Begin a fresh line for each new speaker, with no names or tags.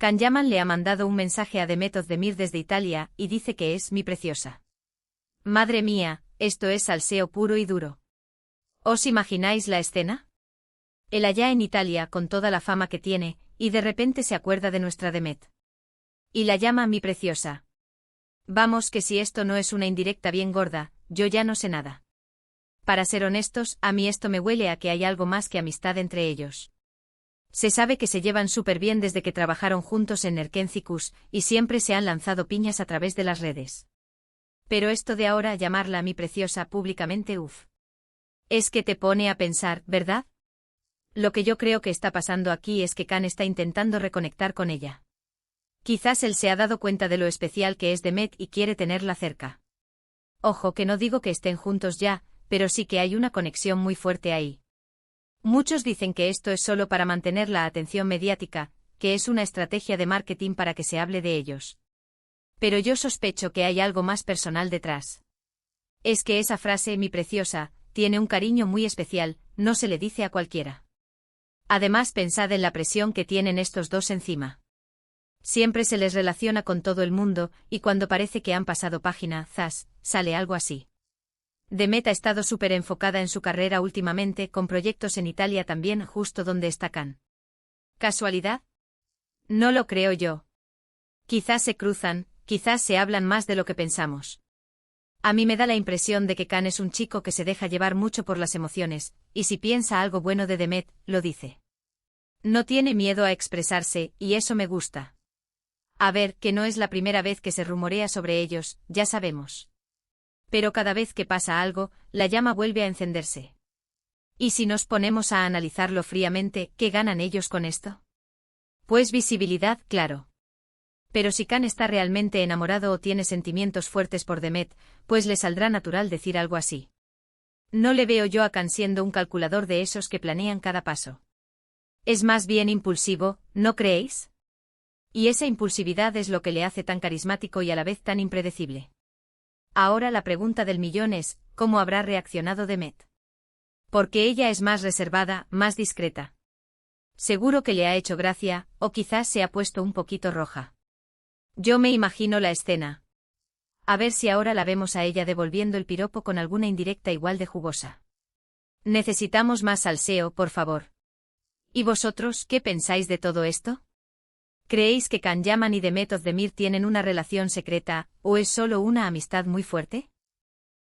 Can Yaman le ha mandado un mensaje a Demet Özdemir desde Italia y dice que es mi preciosa. Madre mía, esto es salseo puro y duro. ¿Os imagináis la escena? Él allá en Italia con toda la fama que tiene, y de repente se acuerda de nuestra Demet. Y la llama mi preciosa. Vamos que si esto no es una indirecta bien gorda, yo ya no sé nada. Para ser honestos, a mí esto me huele a que hay algo más que amistad entre ellos. Se sabe que se llevan súper bien desde que trabajaron juntos en Erkencicus, y siempre se han lanzado piñas a través de las redes. Pero esto de ahora llamarla mi preciosa públicamente, es que te pone a pensar, ¿verdad? Lo que yo creo que está pasando aquí es que Can está intentando reconectar con ella. Quizás él se ha dado cuenta de lo especial que es Demet y quiere tenerla cerca. Ojo que no digo que estén juntos ya, pero sí que hay una conexión muy fuerte ahí. Muchos dicen que esto es solo para mantener la atención mediática, que es una estrategia de marketing para que se hable de ellos. Pero yo sospecho que hay algo más personal detrás. Es que esa frase, mi preciosa, tiene un cariño muy especial, no se le dice a cualquiera. Además, pensad en la presión que tienen estos dos encima. Siempre se les relaciona con todo el mundo, y cuando parece que han pasado página, zas, sale algo así. Demet ha estado súper enfocada en su carrera últimamente, con proyectos en Italia también, justo donde está Can. ¿Casualidad? No lo creo yo. Quizás se cruzan, quizás se hablan más de lo que pensamos. A mí me da la impresión de que Can es un chico que se deja llevar mucho por las emociones, y si piensa algo bueno de Demet, lo dice. No tiene miedo a expresarse, y eso me gusta. A ver, que no es la primera vez que se rumorea sobre ellos, ya sabemos. Pero cada vez que pasa algo, la llama vuelve a encenderse. ¿Y si nos ponemos a analizarlo fríamente, qué ganan ellos con esto? Pues visibilidad, claro. Pero si Can está realmente enamorado o tiene sentimientos fuertes por Demet, pues le saldrá natural decir algo así. No le veo yo a Can siendo un calculador de esos que planean cada paso. Es más bien impulsivo, ¿no creéis? Y esa impulsividad es lo que le hace tan carismático y a la vez tan impredecible. Ahora la pregunta del millón es, ¿cómo habrá reaccionado Demet? Porque ella es más reservada, más discreta. Seguro que le ha hecho gracia, o quizás se ha puesto un poquito roja. Yo me imagino la escena. A ver si ahora la vemos a ella devolviendo el piropo con alguna indirecta igual de jugosa. Necesitamos más salseo, por favor. ¿Y vosotros, qué pensáis de todo esto? ¿Creéis que Can Yaman y Demet Özdemir tienen una relación secreta, o es solo una amistad muy fuerte?